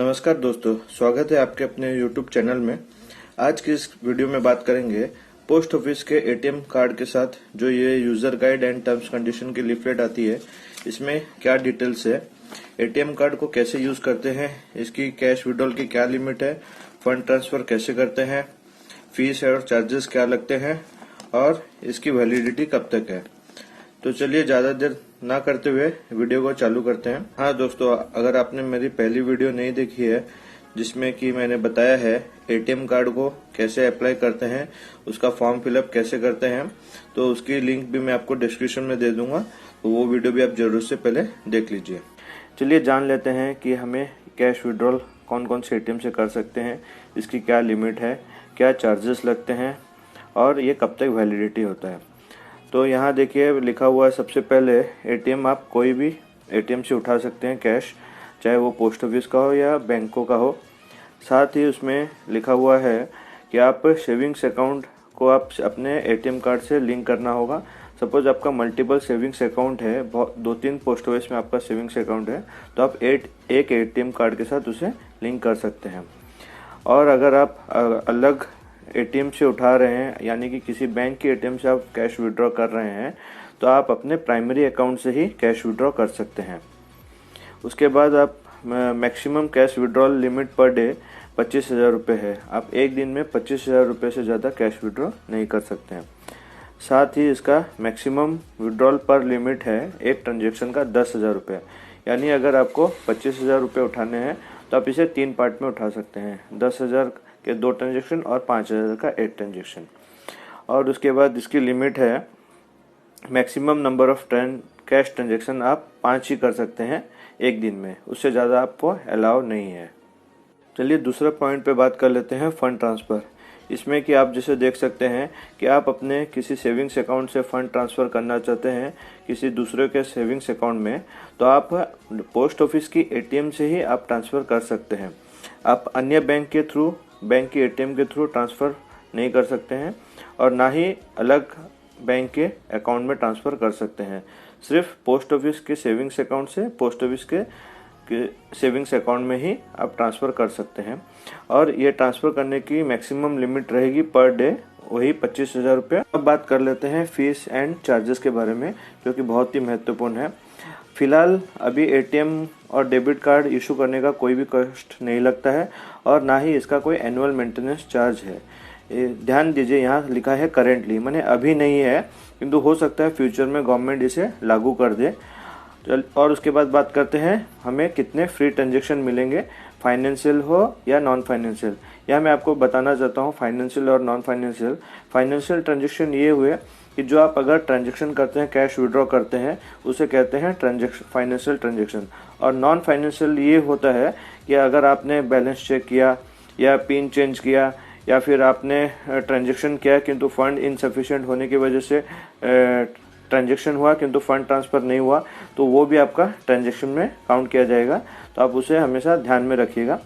नमस्कार दोस्तों, स्वागत है आपके अपने YouTube चैनल में। आज की इस वीडियो में बात करेंगे पोस्ट ऑफिस के एटीएम कार्ड के साथ जो ये user guide and terms condition की लीफलेट आती है, इसमें क्या डिटेल्स है, एटीएम कार्ड को कैसे यूज करते हैं, इसकी कैश विड्रॉल की क्या लिमिट है, फंड ट्रांसफर कैसे करते हैं, फीस और चार्जेस क्या लगते हैं और इसकी वैलिडिटी कब तक है। तो चलिए ज्यादा देर ना करते हुए वीडियो को चालू करते हैं। हाँ दोस्तों, अगर आपने मेरी पहली वीडियो नहीं देखी है जिसमें कि मैंने बताया है एटीएम कार्ड को कैसे अप्लाई करते हैं, उसका फॉर्म फिलअप कैसे करते हैं, तो उसकी लिंक भी मैं आपको डिस्क्रिप्शन में दे दूंगा, तो वो वीडियो भी आप जरूर से पहले देख लीजिए। चलिए जान लेते हैं कि हमें कैश विड्रॉल कौन कौन से एटीएम से कर सकते हैं, इसकी क्या लिमिट है, क्या चार्जेस लगते हैं और ये कब तक वैलिडिटी होता है। तो यहाँ देखिए लिखा हुआ है, सबसे पहले एटीएम आप कोई भी एटीएम से उठा सकते हैं कैश, चाहे वो पोस्ट ऑफिस का हो या बैंकों का हो। साथ ही उसमें लिखा हुआ है कि आप सेविंग्स अकाउंट को आप अपने एटीएम कार्ड से लिंक करना होगा। सपोज आपका मल्टीपल सेविंग्स अकाउंट है, 2-3 पोस्ट ऑफिस में आपका सेविंग्स अकाउंट है, तो आप एक एटीएम कार्ड के साथ उसे लिंक कर सकते हैं। और अगर आप अलग एटीएम से उठा रहे हैं, यानी कि किसी बैंक के एटीएम से आप कैश विड्रॉ कर रहे हैं, तो आप अपने प्राइमरी अकाउंट से ही कैश विड्रॉ कर सकते हैं। उसके बाद आप maximum cash withdrawal limit per day 25,000 रुपये है। आप एक दिन में 25,000 रुपये से ज़्यादा कैश विड्रॉ नहीं कर सकते हैं। साथ ही इसका मैक्सिमम विड्रॉल पर लिमिट है एक ट्रांजेक्शन का 10,000 रुपये, यानी अगर आपको 25,000 रुपये उठाने हैं तो आप इसे 3 पार्ट में उठा सकते हैं, 10,000 के 2 ट्रांजेक्शन और 5,000 का 1 ट्रांजेक्शन। और उसके बाद इसकी लिमिट है maximum number of cash transaction आप 5 ही कर सकते हैं एक दिन में, उससे ज़्यादा आपको अलाउ नहीं है। चलिए दूसरा पॉइंट पे बात कर लेते हैं, फंड ट्रांसफ़र। इसमें कि आप जैसे देख सकते हैं कि आप अपने किसी सेविंग्स अकाउंट से फंड ट्रांसफ़र करना चाहते हैं किसी दूसरे के सेविंग्स अकाउंट में, तो आप पोस्ट ऑफिस की एटीएम से ही आप ट्रांसफ़र कर सकते हैं। आप अन्य बैंक की एटीएम के थ्रू ट्रांसफ़र नहीं कर सकते हैं और ना ही अलग बैंक के अकाउंट में ट्रांसफ़र कर सकते हैं। सिर्फ पोस्ट ऑफिस के सेविंग्स अकाउंट से पोस्ट ऑफिस के सेविंग्स अकाउंट में ही आप ट्रांसफ़र कर सकते हैं। और ये ट्रांसफ़र करने की मैक्सिमम लिमिट रहेगी पर डे वही 25,000 रुपये। अब बात कर लेते हैं फीस एंड चार्जेस के बारे में, जो कि बहुत ही महत्वपूर्ण है। फिलहाल अभी एटीएम और डेबिट कार्ड इशू करने का कोई भी कॉस्ट नहीं लगता है और ना ही इसका कोई एनुअल मेंटेनेंस चार्ज है। ध्यान दीजिए, यहाँ लिखा है करेंटली, माने अभी नहीं है, किंतु हो सकता है फ्यूचर में गवर्नमेंट इसे लागू कर दे। और उसके बाद बात करते हैं हमें कितने फ्री ट्रांजेक्शन मिलेंगे, फाइनेंशियल हो या नॉन फाइनेंशियल। यहाँ मैं आपको बताना चाहता हूँ फाइनेंशियल और नॉन फाइनेंशियल। फाइनेंशियल ट्रांजेक्शन ये हुए कि जो आप अगर ट्रांजेक्शन करते हैं, कैश विड्रॉ करते हैं, उसे कहते हैं फाइनेंशियल ट्रांजेक्शन। और नॉन फाइनेंशियल ये होता है कि अगर आपने बैलेंस चेक किया या पिन चेंज किया या फिर आपने ट्रांजेक्शन किया किंतु फंड इनसफिशिएंट होने की वजह से ट्रांजेक्शन हुआ किंतु फंड ट्रांसफ़र नहीं हुआ, तो वो भी आपका ट्रांजेक्शन में काउंट किया जाएगा। तो आप उसे हमेशा ध्यान में रखिएगा।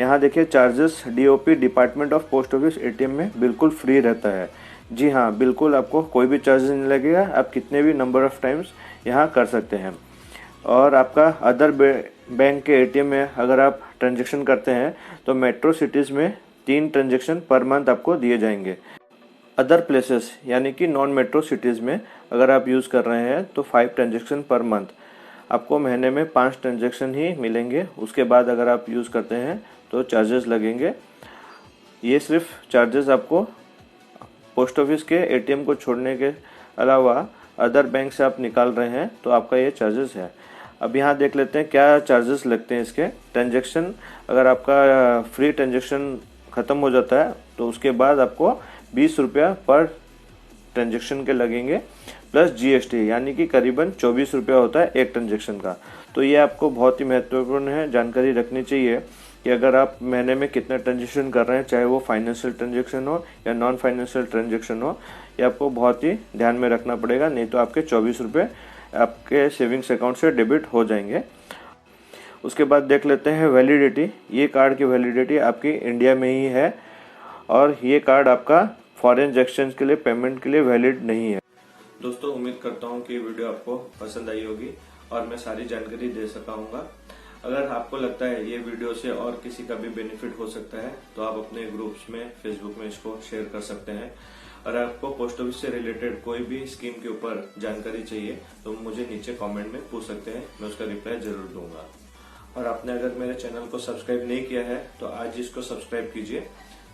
यहाँ देखिए charges DOP department of post office ATM में बिल्कुल फ्री रहता है। जी हाँ, बिल्कुल आपको कोई भी चार्जेस नहीं लगेगा, आप कितने भी नंबर ऑफ टाइम्स यहाँ कर सकते हैं। और आपका अदर बैंक के एटीएम में अगर आप ट्रांजेक्शन करते हैं तो मेट्रो सिटीज़ में 3 ट्रांजेक्शन पर मंथ आपको दिए जाएंगे। अदर प्लेसेस यानी कि नॉन मेट्रो सिटीज़ में अगर आप यूज़ कर रहे हैं तो 5 ट्रांजेक्शन पर मंथ, आपको महीने में 5 ट्रांजेक्शन ही मिलेंगे। उसके बाद अगर आप यूज़ करते हैं तो चार्जेस लगेंगे। ये सिर्फ चार्जेस आपको पोस्ट ऑफिस के एटीएम को छोड़ने के अलावा अदर बैंक से आप निकाल रहे हैं तो आपका ये चार्जेस है। अब यहाँ देख लेते हैं क्या चार्जेस लगते हैं इसके। ट्रांजेक्शन, अगर आपका फ्री ट्रांजेक्शन ख़त्म हो जाता है तो उसके बाद आपको 20 रुपया पर ट्रांजेक्शन के लगेंगे प्लस जीएसटी, यानी कि करीबन 24 रुपया होता है एक ट्रांजेक्शन का। तो ये आपको बहुत ही महत्वपूर्ण है, जानकारी रखनी चाहिए कि अगर आप महीने में कितना ट्रांजेक्शन कर रहे हैं, चाहे वो फाइनेंशियल ट्रांजेक्शन हो या नॉन फाइनेंशियल ट्रांजेक्शन हो, ये आपको बहुत ही ध्यान में रखना पड़ेगा, नहीं तो आपके 24 रुपये आपके सेविंग्स अकाउंट से डेबिट हो जाएंगे। उसके बाद देख लेते हैं वैलिडिटी। ये कार्ड की वैलिडिटी आपकी इंडिया में ही है और ये कार्ड आपका फॉरेन एक्सचेंज के लिए पेमेंट के लिए वैलिड नहीं है। दोस्तों, उम्मीद करता हूँ कि वीडियो आपको पसंद आई होगी और मैं सारी जानकारी दे सका हूँगा। अगर आपको लगता है ये वीडियो से और किसी का भी बेनिफिट हो सकता है तो आप अपने ग्रुप्स में फेसबुक में इसको शेयर कर सकते हैं। और आपको पोस्ट ऑफिस से रिलेटेड कोई भी स्कीम के ऊपर जानकारी चाहिए तो मुझे नीचे कमेंट में पूछ सकते हैं, मैं उसका रिप्लाई जरूर दूंगा। और आपने अगर मेरे चैनल को सब्सक्राइब नहीं किया है तो आज इसको सब्सक्राइब कीजिए,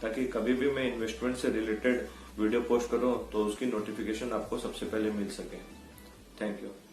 ताकि कभी भी मैं इन्वेस्टमेंट से रिलेटेड वीडियो पोस्ट करूं तो उसकी नोटिफिकेशन आपको सबसे पहले मिल सके। Thank you.